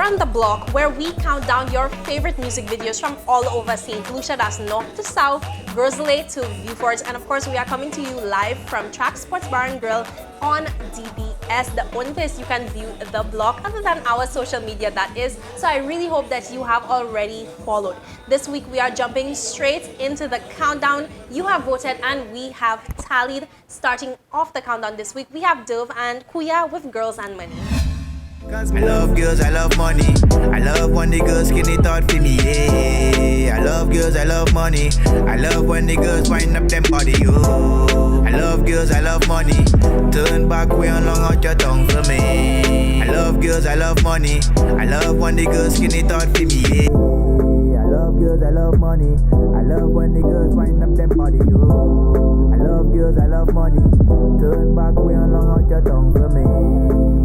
on the block where we count down your favorite music videos from all over St. Lucia. That's north to south, Grosley to Viewport. And of course, we are coming to you live from Track Sports Bar and Grill on DBS, the only place you can view the blog other than our social media, that is. So I really hope that you have already followed. This week we are jumping straight into the countdown. You have voted and we have tallied. Starting off the countdown this week, we have Dove and Kuya with Girls and Money. I love girls, I love money. I love when the girls skinny thought for me, yeah. I love girls, I love money. I love when the girls wind up them body, oh. I love girls, I love money. Turn back way and long out your tongue for me. I love girls, I love money. I love when the girls skinny thought for me, yeah. I love girls, I love money. I love when the girls wind up them body, oh. I love girls, I love money. Turn back way and long out your tongue for me.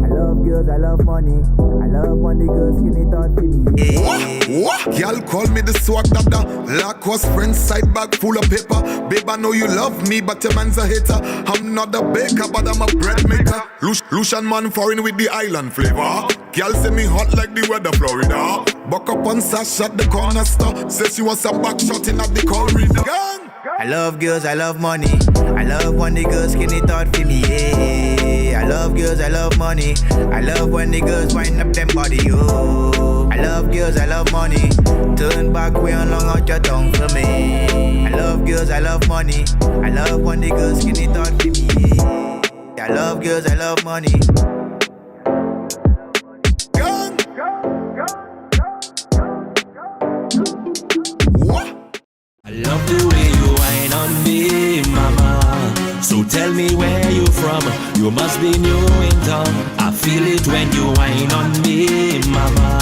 I love girls, I love money. I love when the girls skinny thought for me. Yeah. What? Y'all call me the swag dada. Lack was friends, side bag full of paper. Babe, I know you love me, but your man's a hater. I'm not a baker, but I'm a bread maker. Lucian man foreign with the island flavor. Girl say me hot like the weather, Florida. Buck up on sash at the corner store. Says she wants a back shot in at the corridor. I love girls, I love money. I love when the girls skinny thought for me, yeah. I love girls, I love money. I love when the girls wind up them body, oh. I love girls, I love money. Turn back way and long out your tongue for me. I love girls, I love money. I love when the girls skinny thought for me, yeah. I love girls, I love money. I love the way you whine on me, mama. So tell me where you from. You must be new in town. I feel it when you whine on me, mama.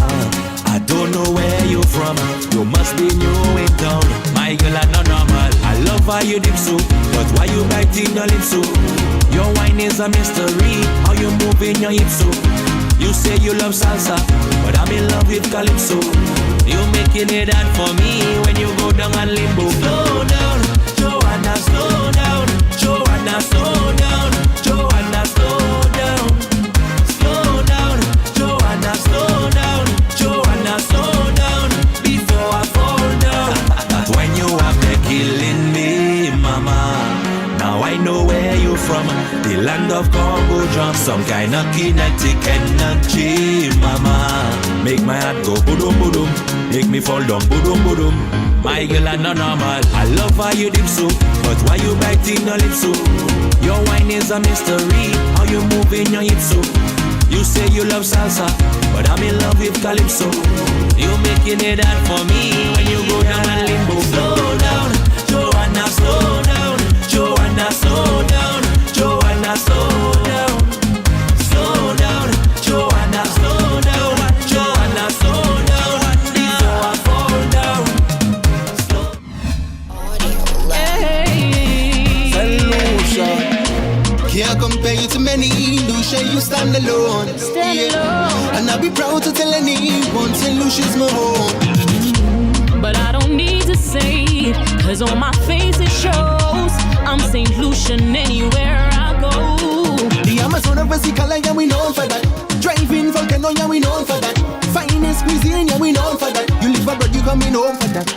I don't know where you from. You must be new in town. My girl are not normal. I love how you dip so, but why you biting your lips so? Your whine is a mystery. How you moving your hips so? You say you love salsa, but I'm in love with calypso. You making it hard for me when you go down and limbo. Slow down, Joanna, slow down. Joanna, slow down. Joanna, slow down. Slow down, Joanna, slow down. Joanna, slow down. Before I fall down. But when you have the killing me, mama. Now I know where you from. The land of Congo drum. Some kind of kinetic energy, mama. Make my heart go boom boom. Make me fall down, boom boom. My girl are not normal. I love how you dip so, but why you biting your lips so? Your wine is a mystery. How you moving your hips so? You say you love salsa, but I'm in love with calypso. You making it hard for me when you go down and limbo. Slow down, Joanna, slow down. Joanna, slow down. Joanna, slow down. Slow down, Joanna, slow down. Joanna, slow down. Before I fall down. Hey, Lucian. Can't compare you to many. Lucian, you stand alone. And I'll be proud to tell anyone St. Lucian's my home. But I don't need to say it, cause on my face it shows. I'm St. Lucian anywhere I go. The Amazon of Vesicala, yeah, we known for that. Driving volcano, yeah, we known for that. Finest cuisine, yeah, we known for that. You live abroad, you coming home for that.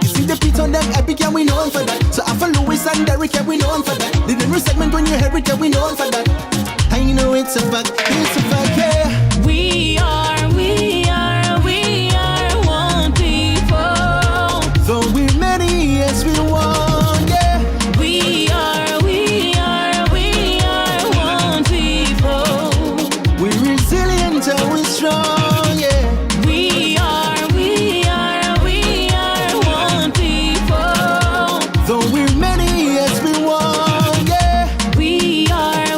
You see the beats on them epic, yeah, we known for that. So I follow Louis and Derek, yeah, we known for that. The new segment when you hear it, yeah, we known for that. I know it's a fact, yeah. We are one people. Though we're many, yes, we one, yeah. We are one people. We're resilient and we're strong, yeah. We are one people. Though we're many, yes, we one, yeah. We are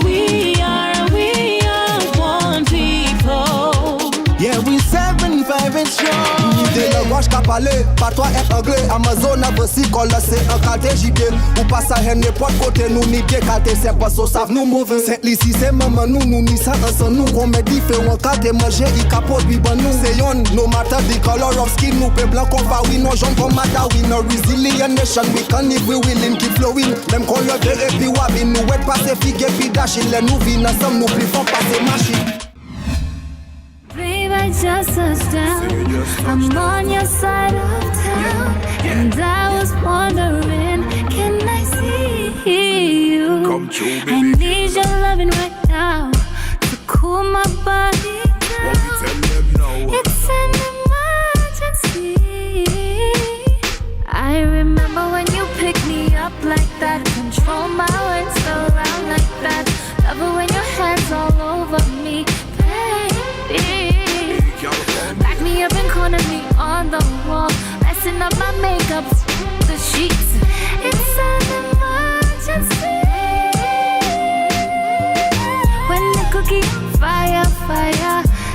one people. Yeah, we 7-5 and strong. T'es le gauche qu'a parlé, pas toi est anglais. Amazon a voici qu'on c'est un quartier JP. Ou pas ça n'importe côté nous ni bien quartier c'est pas ça savent nous mauvais. C'est ici c'est maman nous ni ça ensemble nous qu'on met différents quartiers manger il capote oui bon nous. C'est yon no matter the color of skin nous pe blanc qu'on va oui non jaune comme matter we no resilient nation we can if we willing keep flowing. Même qu'on levé et puis wabi nous ouais passer figue puis dash les nous vin ensemble nous plus font passer machine. Play by I just touched down. I'm on your side of town, and I was wondering, can I see you? Come true, I baby. need your loving right now to cool my body down. Tell them no. It's an emergency. I remember when you picked me up like that, control my words around like that. Love it when your hands all over me, baby. Back me up and corner me on the wall, messing up my makeup, the sheets. It's an emergency. When the cookie fire,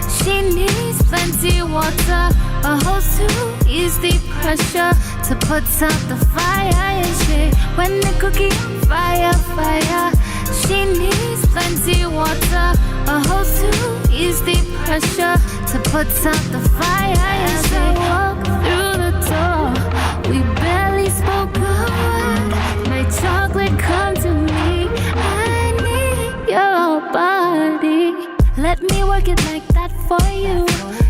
she needs plenty water, a hose to ease the pressure, to put out the fire. And she, when the cookie fire, she needs plenty water, a hose to ease the pressure, to put out the fire. And she walked through the door, we barely spoke a word. My chocolate, come to me, I need your body. Let me work it like that for you.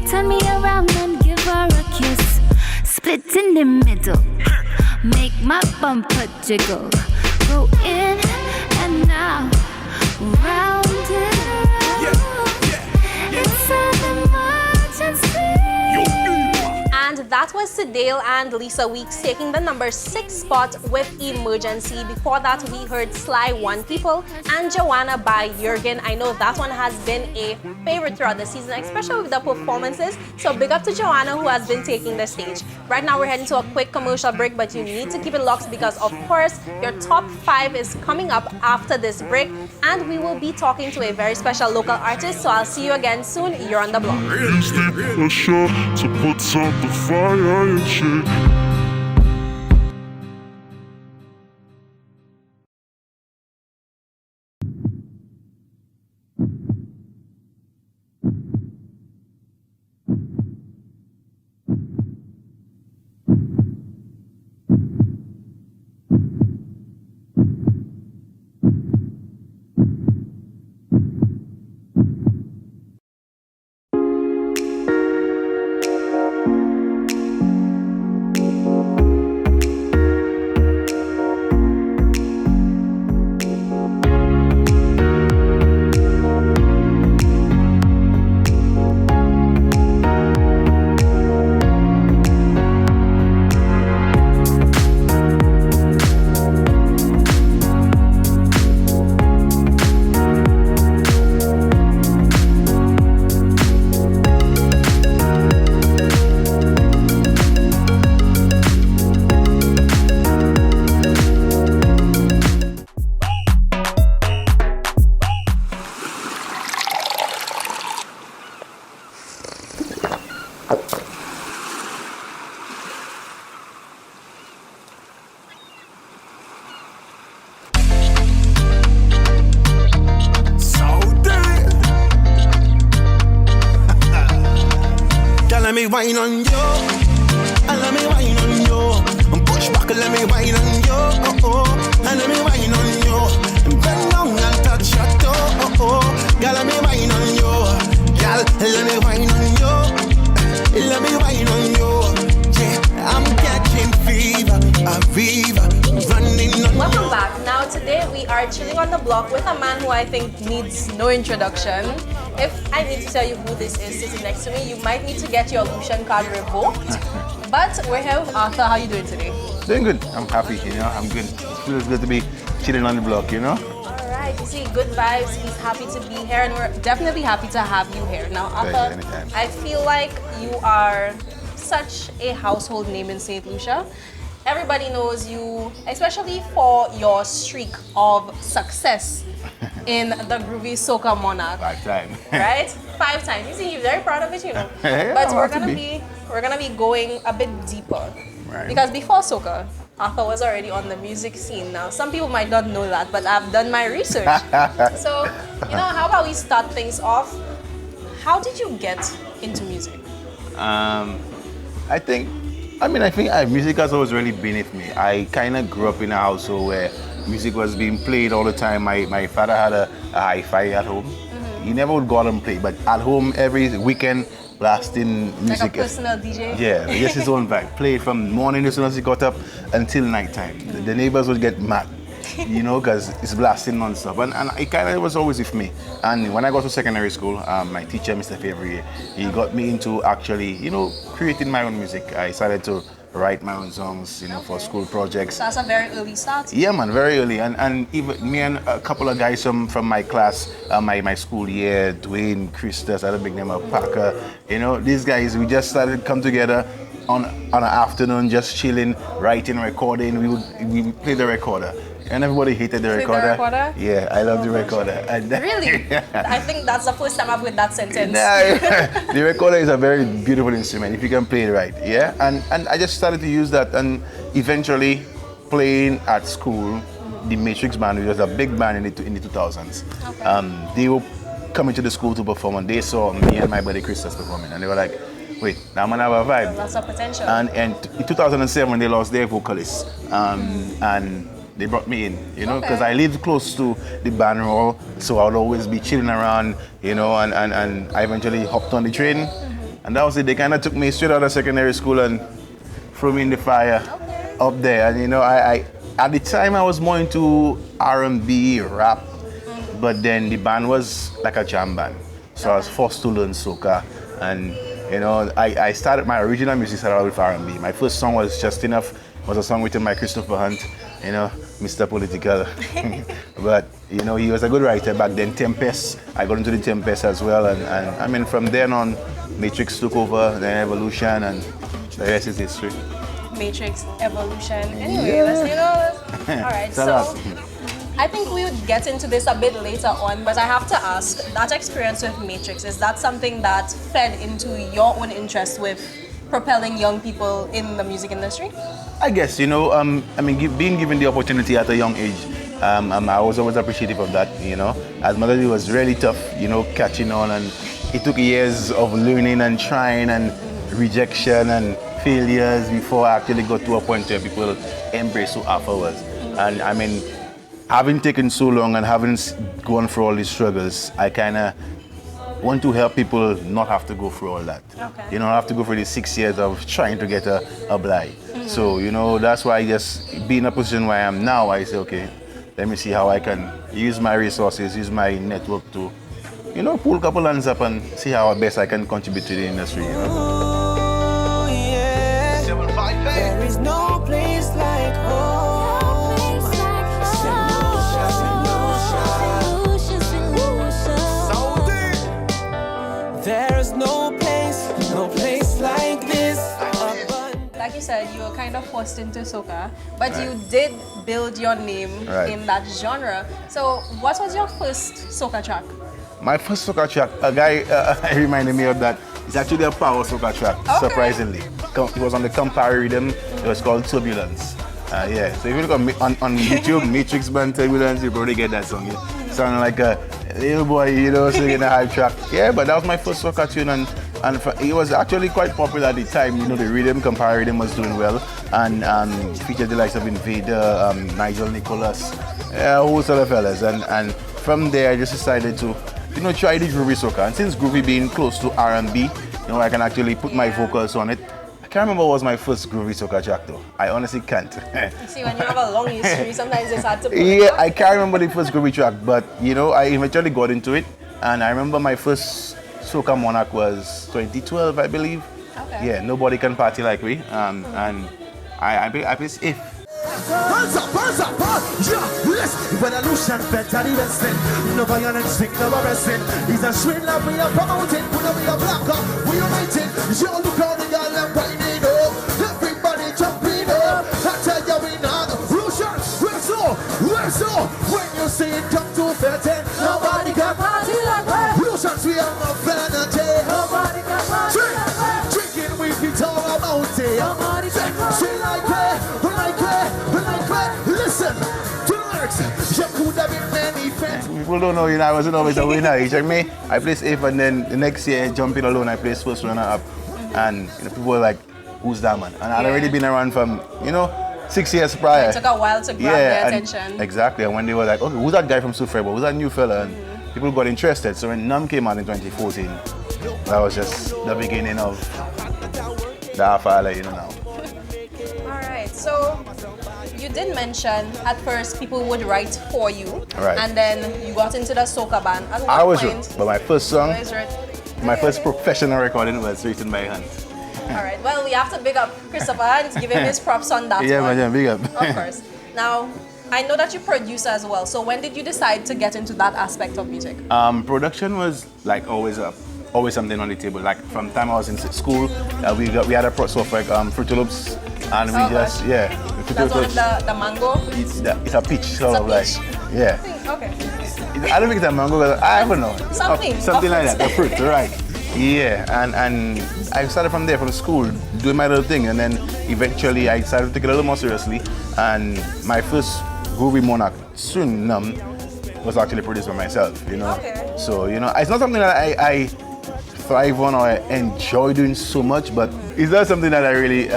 Turn me around and give her a kiss. Split in the middle, make my bumper jiggle. Go in and out, round and round. It's an emergency. And that was Sedale and Lisa Weeks taking the number 6 spot with Emergency. Before that, we heard Sly One People and Joanna by Jurgen. I know that one has been a favorite throughout the season, especially with the performances. So big up to Joanna, who has been taking the stage. Right now, we're heading to a quick commercial break, but you need to keep it locked because, of course, your top 5 is coming up after this break. And we will be talking to a very special local artist. So I'll see you again soon. You're on the block. Use the pressure to put out the fire and shit. Let me wine on you, and let me wine on you. And push back, let me wine on you, oh oh. And let me wine on you. And bend down and touch your toe, oh oh. Girl, let me wine on you. Girl, let me wine on you. Let me wine on you. Yeah, I'm catching fever, a fever, running on Welcome you. back. Now today we are chilling on the block with a man who I think needs no introduction. If I need to tell you who this is sitting next to me, you might need to get your Lucian card revoked. But we're here with Arthur. How are you doing today? Doing good. I'm happy, I'm good. It feels good to be chilling on the block, Alright, you see, good vibes. He's happy to be here and we're definitely happy to have you here. Now, Arthur, anytime. I feel like you are such a household name in St. Lucia. Everybody knows you, especially for your streak of success in the groovy soca monarch. 5 times. Right? 5 times. You see, you're very proud of it, Yeah, But I we're want to gonna be going a bit deeper. Right. Because before soca, Arthur was already on the music scene. Now, some people might not know that, but I've done my research. So, how about we start things off? How did you get into music? I think music has always really been with me. I kind of grew up in a household where music was being played all the time. My father had a hi-fi at home. He never would go out and play, but at home every weekend blasting music. Like a personal DJ? Yeah, just his own vibe. Play it from morning as soon as he got up until nighttime. The neighbors would get mad, you know, because it's blasting non-stop. And it kind of was always with me. And when I got to secondary school, my teacher, Mr. Favre, he got me into actually, you know, creating my own music. I started to write my own songs, you know, for school projects. So that's a very early start? Yeah, man, very early. And even me and a couple of guys from my class, my school year, Dwayne, Christus, I don't big name of Parker, you know, these guys, we just started to come together on an afternoon, just chilling, writing, recording. We would play the recorder. And everybody hated the recorder. The recorder? Yeah, I love the recorder. And really? I think that's the first time I've heard that sentence. Nah, the recorder is a very beautiful instrument if you can play it right. Yeah, and I just started to use that, and eventually playing at school, the Matrix band, which was a big band in the 2000s. Okay. They were coming to the school to perform, and they saw me and my buddy Christus performing, and they were like, wait, now I'm gonna have a vibe. That's a potential. And in 2007, they lost their vocalist, and they brought me in, you know, because I lived close to the band hall, so I would always be chilling around, you know, and I eventually hopped on the train, and that was it. They kind of took me straight out of secondary school and threw me in the fire up there. And, you know, I at the time I was more into R&B, rap, but then the band was like a jam band, so I was forced to learn soca. And, you know, I started, my original music started out with R&B. My first song was Just Enough, was a song written by Christopher Hunt, you know, Mr. Political. But, you know, he was a good writer back then. Tempest, I got into the Tempest as well. And I mean, from then on, Matrix took over, then Evolution, and the rest is history. Matrix, Evolution. Anyway, let's hear those. All right, so I think we would get into this a bit later on, but I have to ask, that experience with Matrix, is that something that fed into your own interest with propelling young people in the music industry? I guess, you know, I mean, being given the opportunity at a young age, I was always appreciative of that, you know. As mother, it was really tough, you know, catching on, and it took years of learning and trying and rejection and failures before I actually got to a point where people embrace who Alpha was. And I mean, having taken so long and having gone through all these struggles, I kind of want to help people not have to go through all that. Okay. You know, not have to go through the 6 years of trying to get a blind. So, you know, that's why I just be in a position where I am now, I say, okay, let me see how I can use my resources, use my network to, you know, pull a couple hands up and see how best I can contribute to the industry, you know. There is no place like home. There's no place like this. Like you said, you were kind of forced into soca, but you did build your name in that genre. So what was your first soca track? My first soca track, a guy reminded me of that. It's actually a power soca track, surprisingly. It was on the Campari rhythm. It was called Turbulence. Yeah, so if you look on YouTube, Matrix Band Turbulence, you probably get that song. It sounded like a little boy, you know, singing a hype track. Yeah, but that was my first soca tune, and it was actually quite popular at the time. You know, the rhythm, Campari rhythm was doing well, and featured the likes of Invader, Nigel Nicholas, a whole sort of fellas. And from there, I just decided to, you know, try the groovy soca. And since groovy being close to R&B, you know, I can actually put my vocals on it. I can't remember what was my first groovy soca track though. I honestly can't. See, when you have a long history, sometimes it's hard to put Yeah, I can't remember the first groovy track, but you know, I eventually got into it, and I remember my first soca monarch was 2012, I believe. Okay. Yeah, Nobody Can Party Like We, and I placed If. Hands up, yeah, listen. When a Lucian better the wrestling, no violence, no arresting. He's a sweet love, we are promoting, we know we are blacker, we united. You look on the girl and whining up, everybody jumping up. I tell you we not Lucian, where's so? When you see it come to 13, nobody can party like that. Lucian, we are not vanity. Nobody can party like that. Drinking we feet all about it. Nobody can party like that. Listen to the lyrics. You could have been many friends. People don't know, you know, I wasn't always a winner. You check me, I placed If, and then the next year, jumping alone, I placed first runner up. And you know, people were like, who's that man? And I'd already been around from, you know, 6 years prior. It took a while to grab their attention. Exactly, and when they were like, okay, who's that guy from Sufrebo? Who's that new fella? And people got interested. So when Numb came out in 2014, that was just the beginning of the Alpha Allain, you know now. Alright, so you did mention at first people would write for you, Right. and then you got into the soca band. At I what was point? wrote, but my first song, Always wrote. my Okay, first okay. professional recording was written by hand. Alright, well, we have to big up Christopher and give him his props on that Yeah, one. man, big up. Of course. Now, I know that you produce as well, so when did you decide to get into that aspect of music? Production was like always something on the table. Like from the time I was in school, we had a software, Fruity Loops, and we Oh, just, gosh. yeah. That's one of the mango? It's a peach, sort of It's like, a peach? yeah. Okay. I don't think it's a mango, but I don't know. Something like that, the fruit, right. Yeah, and I started from there, from school, doing my little thing, and then eventually I started to take it a little more seriously, and my first groovy monarch, soon was actually produced by myself, you know. Okay. So, you know, it's not something that I thrive on or I enjoy doing so much, but it's not something that I really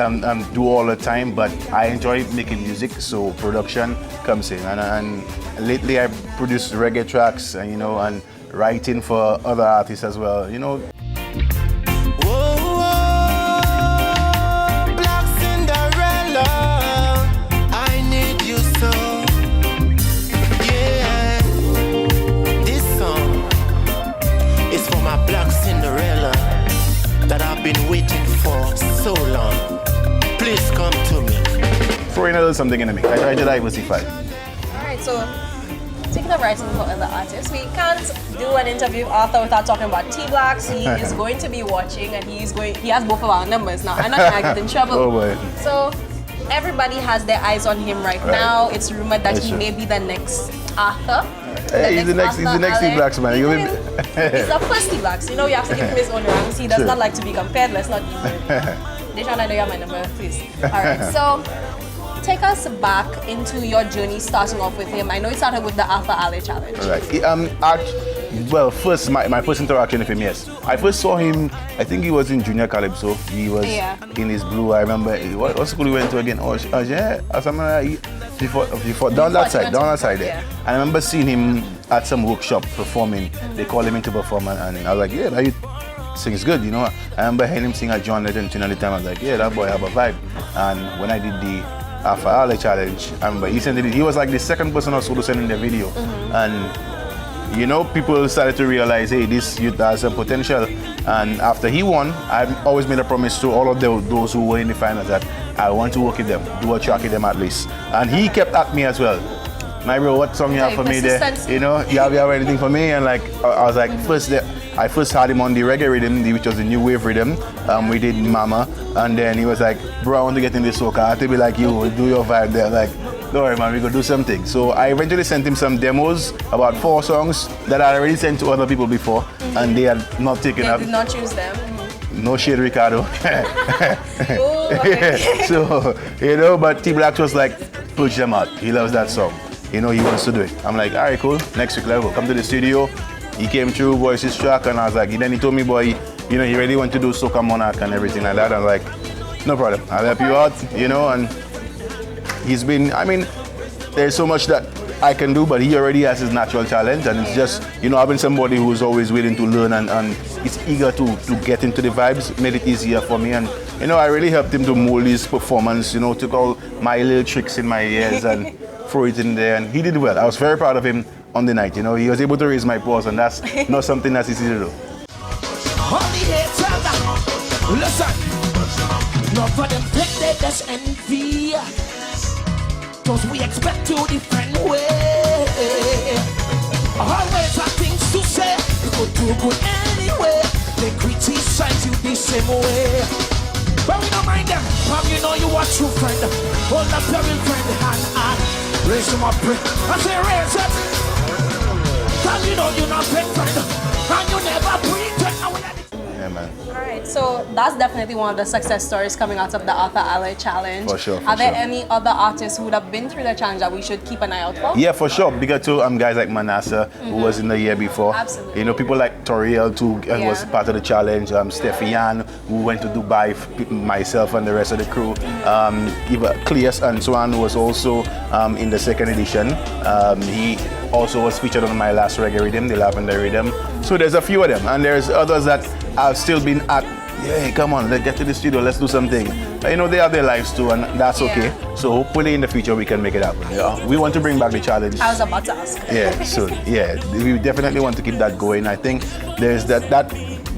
do all the time, but I enjoy making music, so production comes in. And lately I produce reggae tracks, and, you know, and writing for other artists as well, you know. Black Cinderella, I need you so. Yeah, this song is for my Black Cinderella that I've been waiting for so long. Please come to me. Throwing a little something in the mix. I try to diversify. Alright, so speaking of writing for other artists, we can't do an interview with Arthur without talking about T-Blacks. He is going to be watching, and he has both of our numbers now. I'm not gonna get in trouble. Oh boy. So everybody has their eyes on him right now. It's rumored that That's he true. may be the next Arthur. Hey, he's the next Allain. T-Blacks, man. You He's the first T-Blacks. You know, you have to give him his own ranks. He does True. not like to be compared. Let's not Deshaun, I know you have my number, please. Alright, so take us back into your journey starting off with him. I know you started with the Alpha Allain challenge. Right. Well, first, my first interaction with him, yes. I first saw him, I think he was in Junior Calypso. He was in his blue, I remember. What school he went to again? Oh, yeah, or something like that. Before, down that side there. Yeah. I remember seeing him at some workshop performing. They called him in to perform, and I was like, yeah, he sings good, you know. I remember hearing him sing at John Legend tune at the time. I was like, yeah, that boy have a vibe. And when I did the Alpha Allain challenge, I remember he was like the second person also to send in the video. And you know, people started to realize, hey, this youth has some potential. And after he won, I've always made a promise to all of those who were in the finals that I want to work with them, do a track with them at least. And he kept at me as well. My bro, what song you have for me there? You know, you have anything for me? And like, I was like, I first had him on the reggae rhythm, which was the new wave rhythm. We did Mama, and then he was like, bro, I want to get in this soca. I have to be like you, do your vibe there. Like, don't worry, man, we could do something. So I eventually sent him some demos, about 4 songs that I already sent to other people before, and they had not taken up. Did not choose them. No shade, Ricardo. Ooh, okay. So, you know, but T-Blacks was like, push them out. He loves that song. You know, he wants to do it. I'm like, all right, cool. Next week, let's go. Come to the studio. He came through, voiced his track, and I was like, then he told me, boy, you know, he really want to do Soca Monarch and everything like that. I'm like, no problem. I'll help you out, you know, and he's been, I mean, there's so much that I can do, but he already has his natural talent, and it's just, you know, having somebody who's always willing to learn and is eager to get into the vibes made it easier for me. And, you know, I really helped him to mold his performance, you know, took all my little tricks in my ears and throw it in there, and he did well. I was very proud of him on the night, you know. He was able to raise my paws, and that's not something that's easy to do. Listen, not for them take their dash envy, cause we expect to different way. Always have things to say, you could do good anyway. They criticize you the same way, but we don't mind them. You know you are true friend. Hold up your real friend and raise them up, I say raise it. Cause you know you're not fake friend, and you never pretend. Yeah, man. Alright, so that's definitely one of the success stories coming out of the Alpha Allain challenge. For sure. Are there any other artists who would have been through the challenge that we should keep an eye out for? Yeah, for sure. Bigger too, guys like Manasseh, who was in the year before. Absolutely. You know, people like Toriel too was part of the challenge. Stephian, who went to Dubai, myself and the rest of the crew. Even Cleus and so on was also in the second edition. He also was featured on my last reggae rhythm, the Lavender Rhythm. So there's a few of them, and there's others that have still been at, yeah, come on, let's get to the studio, let's do something. But, you know, they have their lives too, and that's okay. So hopefully in the future we can make it happen. Yeah. We want to bring back the challenge. I was about to ask. Yeah, so yeah, we definitely want to keep that going. I think there's that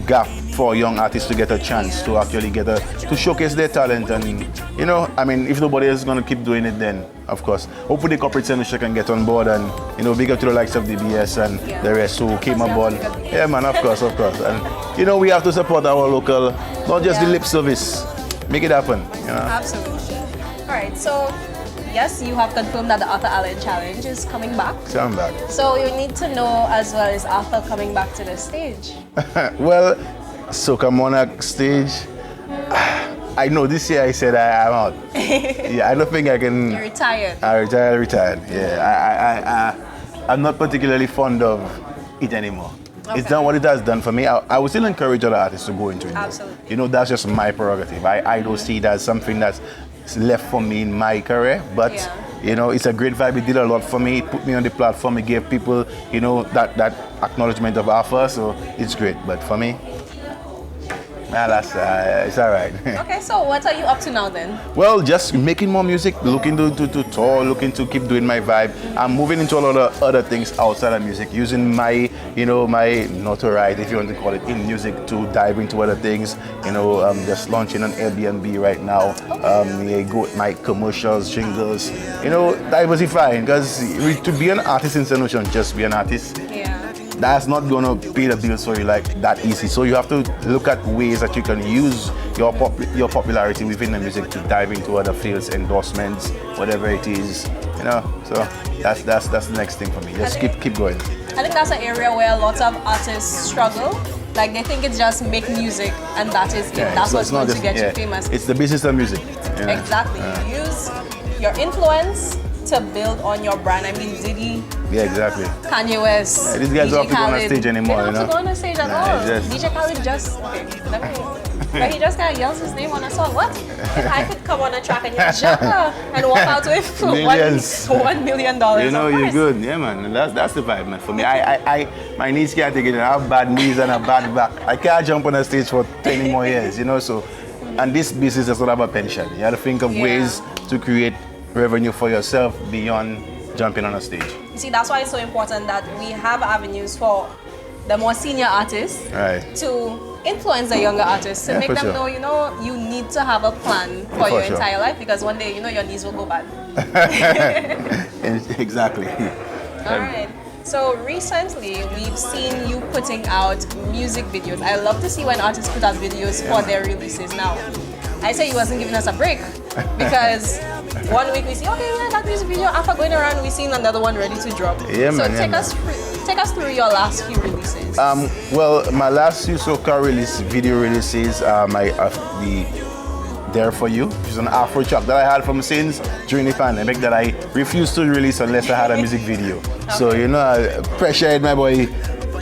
gap for young artists to get a chance to actually to showcase their talent, and you know, I mean, if nobody else is going to keep doing it, then of course, hopefully the corporate industry can get on board, and you know, big up to the likes of DBS and the rest who came aboard. Yeah, man, of course, and you know, we have to support our local, not just the lip service, make it happen. You know? Absolutely. All right, so. Yes, you have confirmed that the Arthur Allain Challenge is coming back. So I'm back. So you need to know as well, is Arthur coming back to the stage? Well, Soca Monarch stage, I know this year I said I'm out. Yeah, I don't think I can. You're retired. I retired. Yeah, I'm not particularly fond of it anymore. Okay. It's done what it has done for me. I would still encourage other artists to go into it. Absolutely. You know, that's just my prerogative. I don't see it as something that's left for me in my career, but you know, it's a great vibe. It did a lot for me. It put me on the platform. It gave people, you know, that acknowledgement of offer. So it's great. But for me, that's it's all right. Okay, so what are you up to now then? Well, just making more music, looking to tour, looking to keep doing my vibe. I'm moving into a lot of other things outside of music, using my, you know, my notoriety, if you want to call it, in music to dive into other things. You know, I'm just launching on Airbnb right now. Go with my commercials, jingles, you know, diversifying, because to be an artist in St. Lucian, just be an artist. Yeah. That's not gonna pay the bills for you like that easy. So you have to look at ways that you can use your popularity within the music to dive into other fields, endorsements, whatever it is. You know, so that's the next thing for me. Just keep going. I think that's an area where a lot of artists struggle. Like they think it's just make music and that is it. That's what's going to get you famous. It's the business of music. You know? Exactly. You use your influence to build on your brand. I mean, Diddy. Yeah, exactly. Kanye West. Yeah, these guys don't have to go on a stage anymore. They don't have to go on a stage at all. Just... DJ Khaled just but he just kind of yells his name on a song. What? If I could come on a track and yell Jacka and walk out with $1 million. You know, you're good. Yeah, man. That's the vibe, man. For me, my knees can't take it. I have bad knees and a bad back. I can't jump on a stage for 20 more years, you know. So, and this business is not about pension. You have to think of ways to create revenue for yourself beyond jumping on a stage. You see, that's why it's so important that we have avenues for the more senior artists to influence the younger artists, to make them know, you know, you need to have a plan for your entire life, because one day, you know, your knees will go bad. Exactly. All right. So recently, we've seen you putting out music videos. I love to see when artists put out videos for their releases. Now, I say you wasn't giving us a break, because 1 week we see, okay, yeah, that music video, after going around, we seen another one ready to drop. Yeah, so man, take us through your last few releases. Well, my last few soca video releases, the There For You, which is an Afro track that I had from since during the pandemic that I refused to release unless I had a music video. So, you know, I pressured my boy,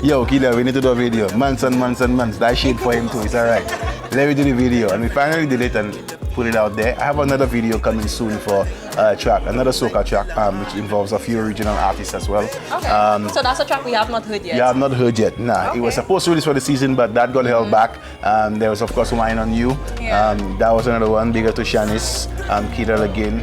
yo, Killer, we need to do a video. Months and months and months. That shit for him too, it's all right. Let me do the video. And we finally did it and put it out there. I have another video coming soon for another soca track, which involves a few original artists as well. Okay. So that's a track we have not heard yet? Yeah, I've not heard yet. Nah, it was supposed to release for the season, but that got held back. There was, of course, Wine on You. Yeah. That was another one. Bigger to Shanice, Kidal again.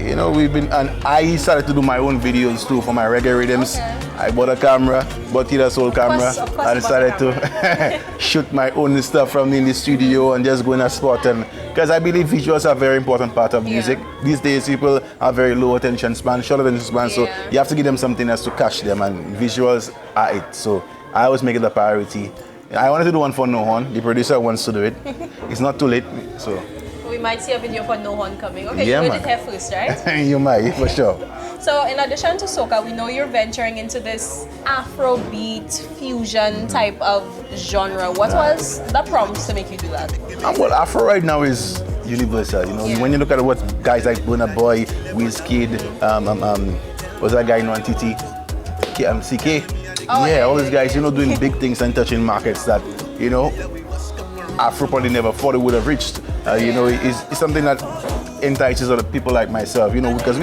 You know, and I started to do my own videos too for my reggae rhythms. Okay. I bought a camera, bought Tita Soul camera. Of course I decided to shoot my own stuff from in the studio and just go in a spot. And because I believe visuals are a very important part of music. These days, people have very low attention span, short attention span, so you have to give them something else to catch them, and visuals are it. So I always make it a priority. I wanted to do one for No Horn. The producer wants to do it. It's not too late, so. We might see a video for No Horn coming. Okay, yeah, you heard it here first, right? You might, for sure. So in addition to soca, we know you're venturing into this Afrobeat fusion type of genre. What was the prompt to make you do that? Well, Afro right now is universal. You know, when you look at what guys like Burna Boy, Wizkid, what's that guy on TT? CK. All these guys, you know, doing big things and touching markets that, you know, Afro probably never thought it would have reached. You know, it's something that entices other people like myself, you know, because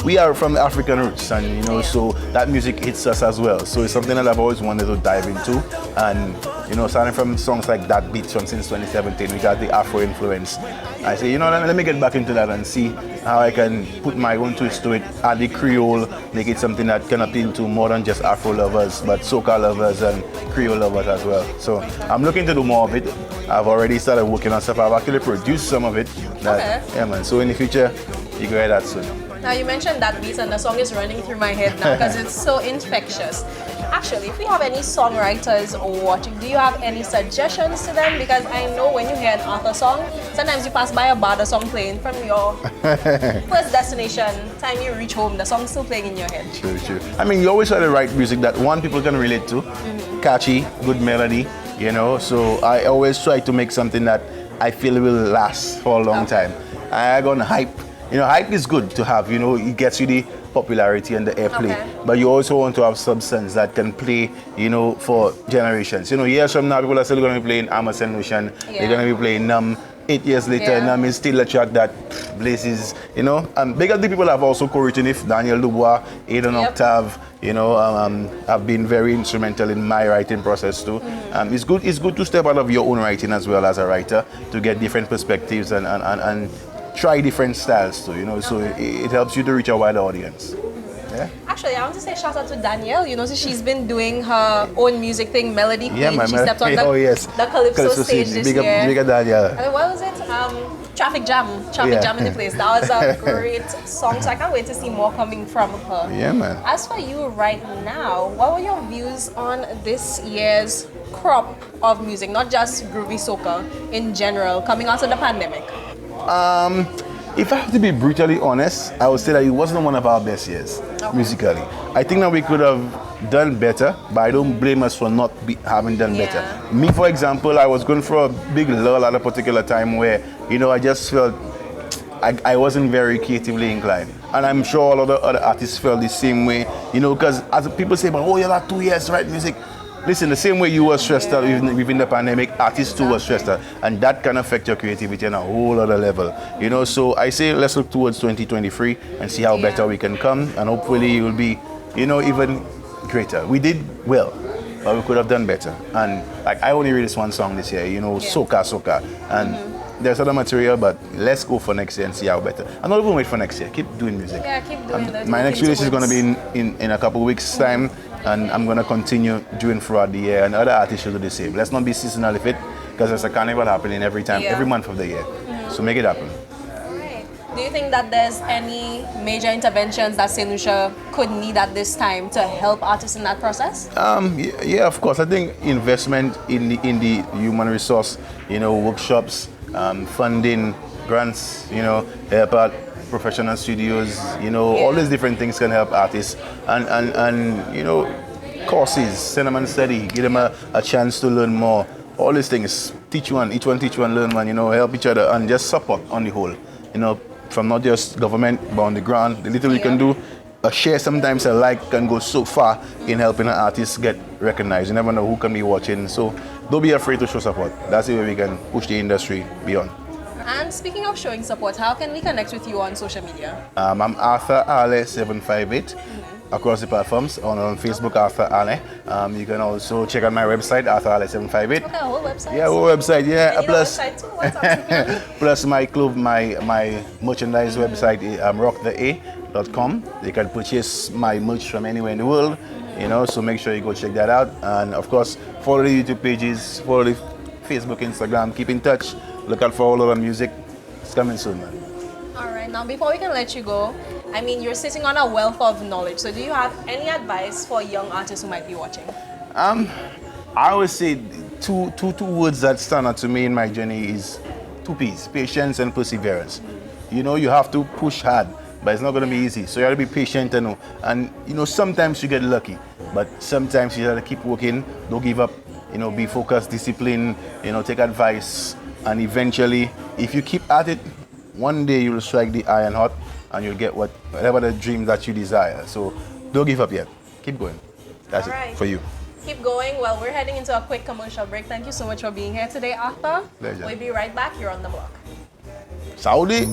we are from the African roots, and you know, so that music hits us as well. So it's something that I've always wanted to dive into, and you know, starting from songs like That Beat from since 2017, we got the Afro influence. I say, you know, let me get back into that and see how I can put my own twist to it, add the Creole, make it something that can appeal to more than just Afro lovers, but soca lovers and Creole lovers as well. So I'm looking to do more of it. I've already started working on stuff. I've actually produced some of it. Yeah, man. So in the future, you go hear that soon. Now you mentioned That Beat, and the song is running through my head now because it's so infectious. Actually, if we have any songwriters watching, do you have any suggestions to them? Because I know when you hear an Arthur song, sometimes you pass by a bar, the song playing from your first destination. Time you reach home, the song's still playing in your head. True. I mean, you always try to write music that one, people can relate to, catchy, good melody, you know. So I always try to make something that I feel will last for a long time. I gonna hype. You know, hype is good to have, you know, it gets you the popularity and the airplay. But you also want to have substance that can play, you know, for generations. You know, years from now, people are still going to be playing Amos and Lucian. They're going to be playing Numb. 8 years later, Numb is still a track that blazes, you know. Big of the people have also co-written it. Daniel Dubois, Aidan Octave, you know, have been very instrumental in my writing process too. It's good to step out of your own writing as well as a writer to get different perspectives and try different styles too, you know, so it helps you to reach a wider audience. Yeah. Actually, I want to say shout out to Danielle. You know, so she's been doing her own music thing, Melody Queen. She stepped on the Calypso stage this year. Big Danielle. And what was it? Traffic Jam in the place. That was a great song, so I can't wait to see more coming from her. Yeah, man. As for you right now, what were your views on this year's crop of music, not just groovy soca, in general, coming out of the pandemic? If I have to be brutally honest, I would say that it wasn't one of our best years musically. I think that we could have done better, but I don't blame us for not having done better. Me, for example, I was going for a big lull at a particular time where, you know, I just felt I wasn't very creatively inclined. And I'm sure all of the other artists felt the same way, you know, because as people say, but, oh, you had 2 years to write music. Listen, the same way you were stressed out within the pandemic, artists too were stressed out. And that can affect your creativity on a whole other level. You know, so I say let's look towards 2023 and see how better we can come. And hopefully it will be, you know, even greater. We did well, but we could have done better. And like, I only released one song this year, you know, Soca. And there's other material, but let's go for next year and see how better. I'm not even wait for next year. Keep doing music. Yeah, keep doing that. My next release is going to be in a couple of weeks' time. And I'm going to continue doing throughout the year, and other artists should do the same. Let's not be seasonal with it, because there's a carnival happening every time, every month of the year. So make it happen. Right. Do you think that there's any major interventions that St. Lucia could need at this time to help artists in that process? Yeah, of course. I think investment in the human resource, you know, workshops, funding, grants, you know, help out professional studios, you know, all these different things can help artists, and you know, courses, send them and study, give them a chance to learn more. All these things, each one teach one, learn one, you know, help each other and just support on the whole, you know, from not just government but on the ground. The little we can do, a share, sometimes a like can go so far in helping an artist get recognized. You never know who can be watching, so don't be afraid to show support. That's the way we can push the industry beyond. And speaking of showing support, how can we connect with you on social media? I'm Arthur Allain 758 across the platforms. On Facebook, Arthur Allain. You can also check out my website, Arthur Allain 758. Okay, a whole website. Yeah, whole website. Yeah, plus website too. What's up? plus my club, my merchandise website, rocktheA.com. You can purchase my merch from anywhere in the world. You know, so make sure you go check that out. And of course, follow the YouTube pages, follow the Facebook, Instagram. Keep in touch. Look out for all of our music. It's coming soon, man. All right, now before we can let you go, I mean, you're sitting on a wealth of knowledge. So do you have any advice for young artists who might be watching? I always say two words that stand out to me in my journey is 2 P's, patience and perseverance. You know, you have to push hard, but it's not going to be easy. So you have to be patient and you know, sometimes you get lucky, but sometimes you have to keep working, don't give up, you know, be focused, disciplined, you know, take advice. And eventually, if you keep at it, one day you'll strike the iron hot and you'll get whatever the dream that you desire. So don't give up yet. Keep going. That's it for you. Keep going. Well, we're heading into a quick commercial break. Thank you so much for being here today, Arthur. Pleasure. We'll be right back. You're on the block. Saudi.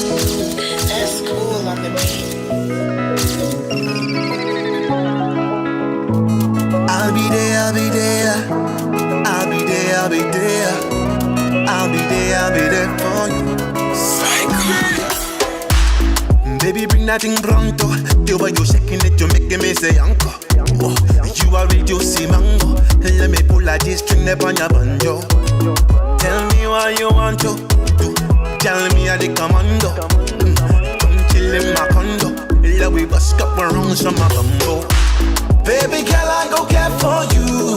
That's cool on the beat. I'll be there, I'll be there. I'll be there, I'll be there. I'll be there, I'll be there for you. Baby, bring that thing pronto. The way you shaking it, you making me say uncle. Oh, you are real juicy mango. Let me pull a G-string up on your banjo. Tell me what you want to do. Tell me how the commando. Come chill in my condo. Let we bust up around some of bumbo. Baby girl, I go care for you.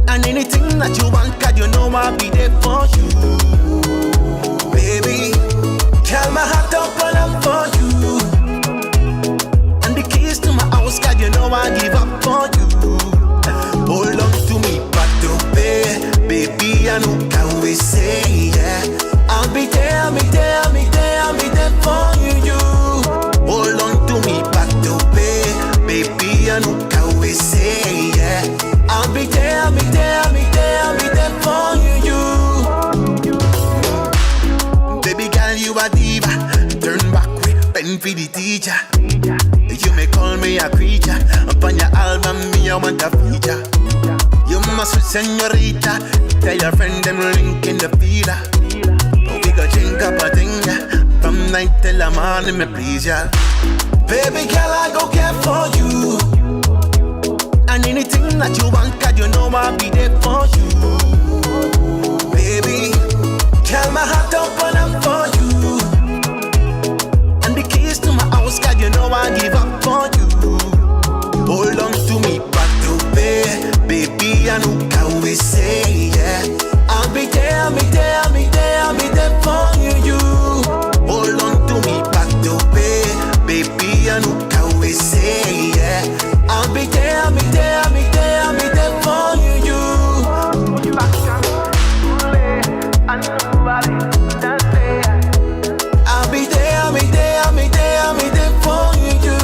And anything that you want, God, you know I'll be there for you. Baby, tell my heart open up for you. And the keys to my house, God, you know I give up for you. Hold on to me, but to pay. Baby, I know how we say, yeah. I'll be there, I'll be there, I'll be there, I'll be there for you. Hold on to me, but to pay. Baby, I know how we say, yeah. I'll be there, I'll be there, I'll be there, I'll be there for you. Baby girl, you a diva. Turn back with pen for the teacher. You may call me a creature. Upon your album, me I want a feature. You must be señorita. Tell your friend them link in the feeder. We go drink up a thing, yeah. From night till the morning, me please ya. Baby girl, I go care for you. And anything that you want, God, you know I'll be there for you. Baby, tell my heart open up for you. And the keys to my house, God, you know I give up for you. Hold on to me, but to pay. Baby, I know how we say, yeah. I'll be there, I'll be there, I'll be there, I'll be there for you. Hold on to me, but to pay. Baby, I know how we say, yeah. I'll be there, I'll be there, I'll be there, I'll be there for you. I'll be there, I'll be there, I'll be there, I'll be there for you.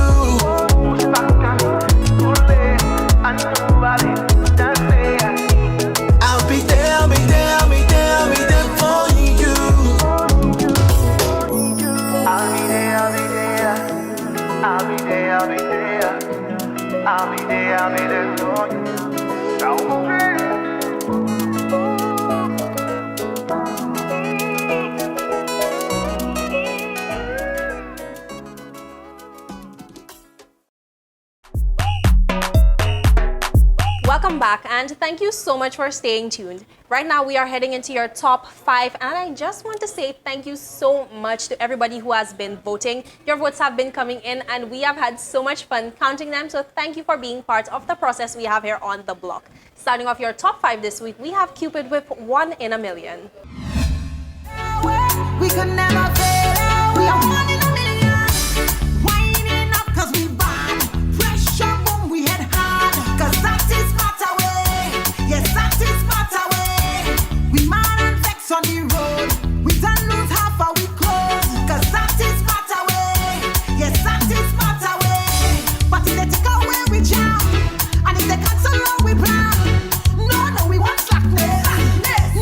I'll be there, I'll be there, I'll be there, I'll be there for you. I'll be there, I'll be there, I'll be there, I'll be there, I'll be there, I'll be there for you. Welcome back, and thank you so much for staying tuned. Right now, we are heading into your top 5, and I just want to say thank you so much to everybody who has been voting. Your votes have been coming in, and we have had so much fun counting them, so thank you for being part of the process we have here on The Block. Starting off your top 5 this week, we have Cupid with 1 in a Million. We could never fail. We are 1 in a million. Winding up 'cause we bad. Pressure boom, we head hard. 'Cause that is part away. Yes, that is part away. We mad and vex on the road. We don't lose half our we close. 'Cause that is part away. Yes, that is part away. But if they take away we jam, and if they cancel all we plan, no, we want slackness.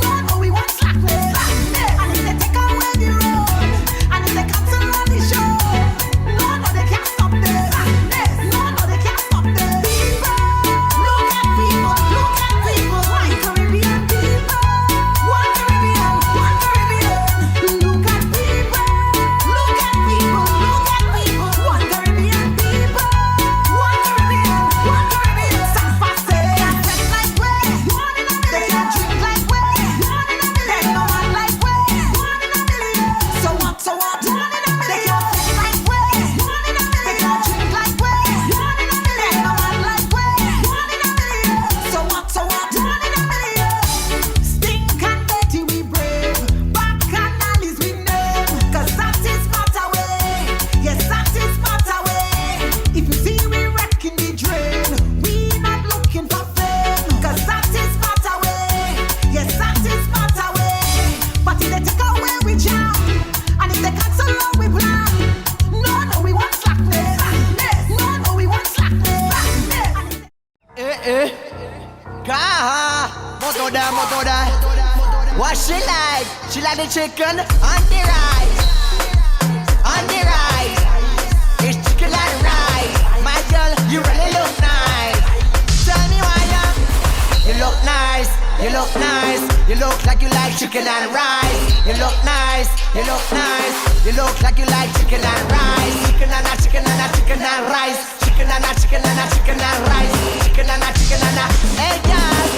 No, we want slackness. And if they take away the road, and if they cancel all the show, no, they can't stop this. No, they can't stop this. People, look at people, one Caribbean people, one Caribbean. Look at people, one Caribbean people, one Caribbean. Sacrifice, they can't drink like we, they can't drink like we, they know what like we. So what? They can't think like we, they can't drink like we, they know what like we. So what? Stink and dirty we brave, back and alleys we name. 'Cause that is part away, yes that is part away. If you see we wrecking the drain, we not looking for fame. 'Cause that is part away, yes that is part away. But if they take away we jam, and if they cancel all we plan, no, we want slackness. No, we want slackness. Motor die. What she like? She like the chicken on the rice. like you like chicken and rice. You look nice, you look nice. You look like you like chicken and rice. Chicken and a chicken and a chicken and rice. Chicken and a chicken and a chicken and rice. Chicken and a chicken and a. Hey girl,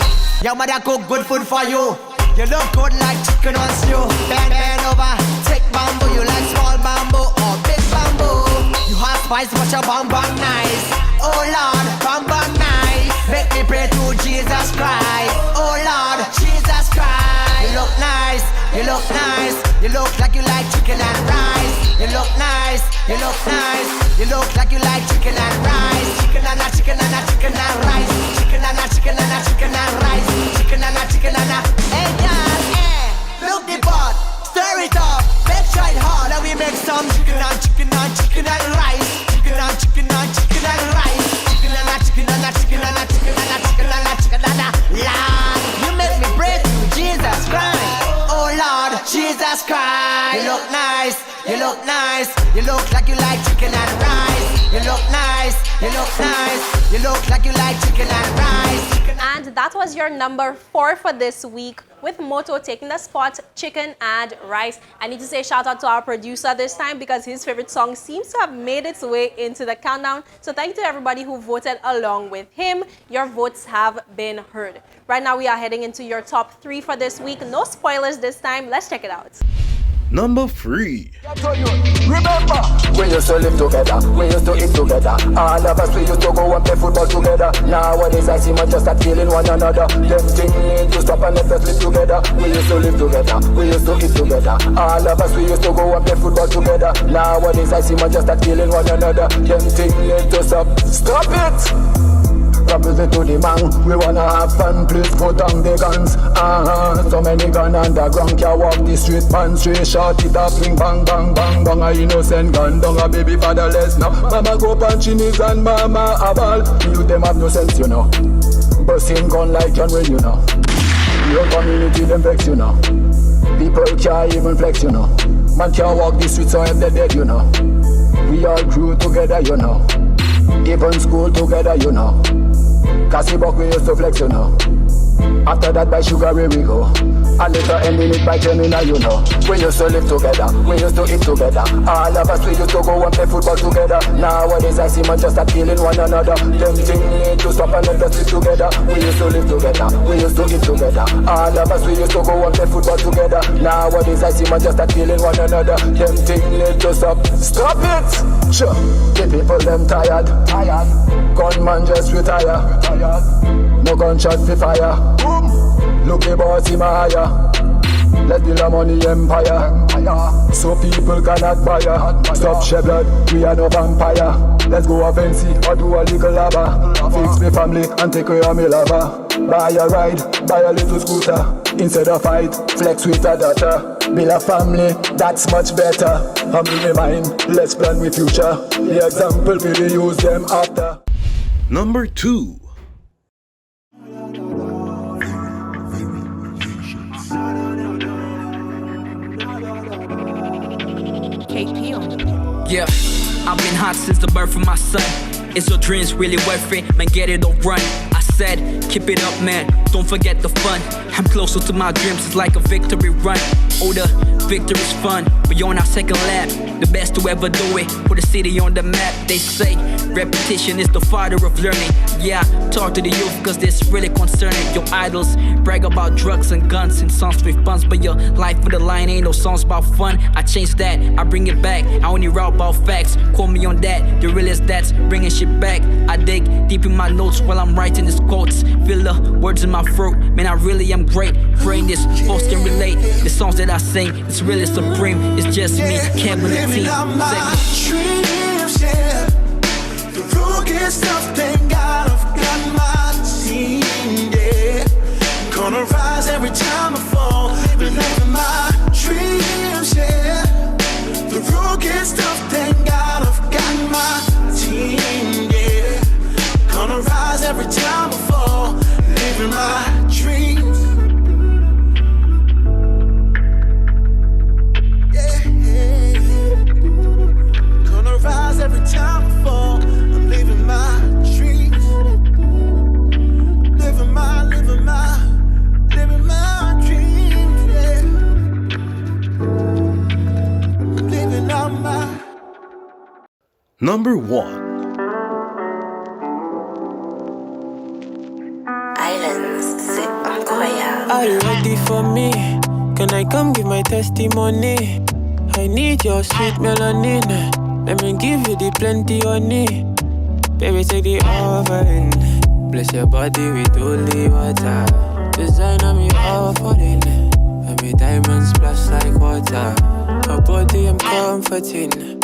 your mother cook good food for you. You look good like chicken on stew. Bend over, take bamboo. You like small bamboo or big bamboo. You hot spice, but your bum nice. Oh Lord, bum nice. Make me pray to Jesus Christ. Oh Lord, Jesus Christ. You look nice, you look nice. You look like you like chicken and rice. You look nice, you look nice. You look like you like chicken and rice. Chicken and a chicken and a chicken and rice. Chicken and a chicken and a chicken and rice. Chicken and a chicken and a. Hey girl, look the pot, stir it up. Let's try it hard and we make some chicken and chicken and chicken and rice. Chicken and chicken and chicken and rice. Chicken and a chicken and a chicken and a chicken and a chicken and a chicken and a. Lord, you make me pray to Jesus Christ. Oh Lord, Jesus Christ. You look nice, you look nice. You look like you like chicken and rice. You look nice, you look nice. You look like you like chicken and rice. And that was your number 4 for this week, with Moto taking the spot, chicken and rice. I need to say shout out to our producer this time because his favorite song seems to have made its way into the countdown. So thank you to everybody who voted along with him. Your votes have been heard. Right now we are heading into your top 3 for this week. No spoilers this time. Let's check it out. Number 3. Remember, we used to live together, we used to eat together. All of us, we used to go and play football together. Nowadays, I see man just start killing one another. Them things need to stop and let us live together. We used to live together, we used to eat together. All of us, we used to go and play football together. Nowadays, I see man just start killing one another. Them things need to stop. Stop it! Represent to the man, we wanna have fun, please put down the guns. So many gun underground, can walk the street, man straight shot it up, bling bang bang bang bang. A innocent gun, down a baby fatherless now. Mama go punch in his and mama a ball. You them have no sense, you know. Busting gun like John Wayne, you know. Your community them vex, you know. People can't even flex, you know. Man can't walk the streets so if they're dead, you know. We all crew together, you know. Even school together, you know. Cassie-Buck we used to flex, you know. After that by Sugar where we go. And later ending it by Gemini, you know. We used to live together, we used to eat together. All of us we used to go and play football together. Nowadays I see man just start killing one another. Them things need to stop and let us live together. We used to live together, we used to eat together. All of us we used to go and play football together. Nowadays I see man just start killing one another. Them things need to stop. Stop it! Sure, the people them tired. Gunman just retire. No gunshot for fire. Look the boss in my higher. Let's build a money empire. So people cannot buy ya. Stop shed blood, we are no vampire. Let's go a fancy or do a little lava. Fix me family and take care of me lover. Buy a ride, buy a little scooter. Instead of fight, flex with a daughter. Build a family, that's much better. Humble me mind, let's plan with future. The example we use them after. Number 2. KP on the Yeah, I've been hot since the birth of my son. Is your dreams really worth it? Man, get it or run. I said, keep it up, man. Don't forget the fun. I'm closer to my dreams, it's like a victory run. Oh, the victory's fun, but you're on our second lap. The best to ever do it, put the city on the map. They say repetition is the father of learning. Yeah, talk to the youth, cause this really concerning. Your idols brag about drugs and guns and songs with puns, but your life with the line ain't no songs about fun. I changed that, I bring it back. I only rap about facts, quote me on that. The realest that's bringing shit back. I dig deep in my notes while I'm writing these quotes. Feel the words in my throat, man, I really am great. Praying this, folks can relate. The songs that I sing, it's really supreme. It's just me, can't believe the team. Dreams, yeah. The rugged stuff, thank God I've got my team, yeah. Gonna rise every time I fall. Living my dreams, yeah. The rugged stuff, thank God I've got my team, yeah. Gonna rise every time I fall. Living my dreams. Number 1. Are you ready for me? Can I come give my testimony? I need your sweet melanin. Let me give you the plenty honey. Baby, take the offering. Bless your body with holy water. Design on me offering. And me diamonds splash like water. Her body I'm comforting.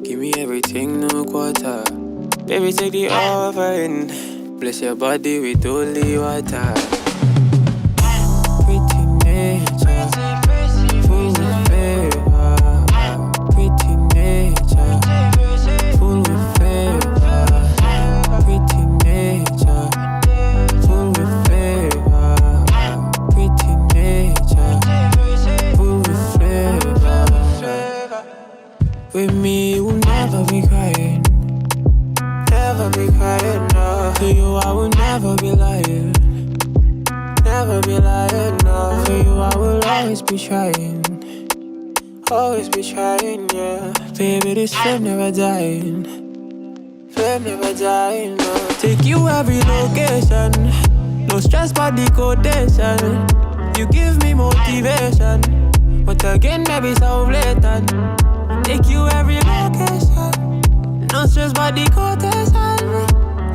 Give me everything, no quarter. Baby, take the offering. Bless your body with holy water. Pretty nature, full with flavor. Pretty nature, full with flavor. Pretty nature, full with flavor. Pretty nature, full with flavor. With me, you will never be crying. Never be crying, no. To you, I will never be lying. Never be lying, no. For you, I will always be trying. Always be trying, yeah. Baby, this flame never dying. Flame never dying, no. Take you every location. No stress but the quotation. You give me motivation. But again, maybe so blatant. Take you every location. No stress but the quotation.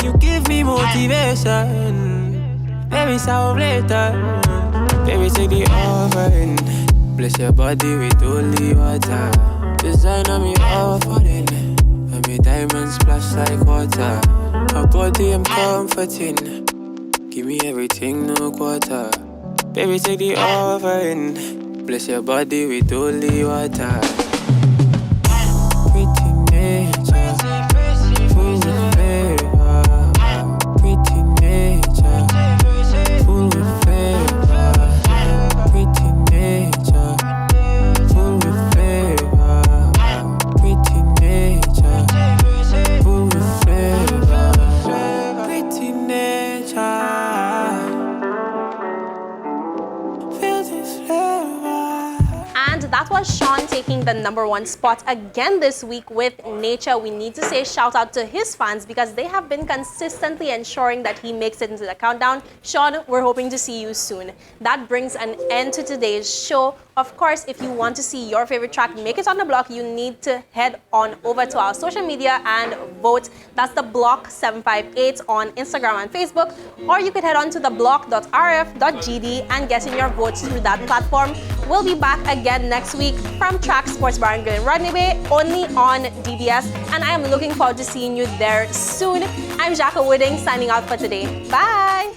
You give me motivation. Baby, so later. Baby, take the offering. Bless your body with holy water. Design on me offering. And me diamonds splash like water. Her body I'm comforting. Give me everything, no quarter. Baby, take the offering. Bless your body with holy water. Pretty nature, full of flavor. Pretty nature, full of flavor. Pretty nature, full of flavor. Pretty nature, full of flavor. Pretty nature, feel this flavor. And that was Sean taking the number 1 spot again this week with Nature. We need to say shout out to his fans because they have been consistently ensuring that he makes it into the countdown. Sean, we're hoping to see you soon. That brings an end to today's show. Of course, if you want to see your favorite track make it on the block, you need to head on over to our social media and vote. That's the Block 758 on Instagram and Facebook. Or you could head on to theblock.rf.gd and get in your votes through that platform. We'll be back again next week from Track Sports Bar and Grill in Rodney Bay, only on DBS. And I am looking forward to seeing you there soon. I'm Jacka Wooding signing out for today. Bye!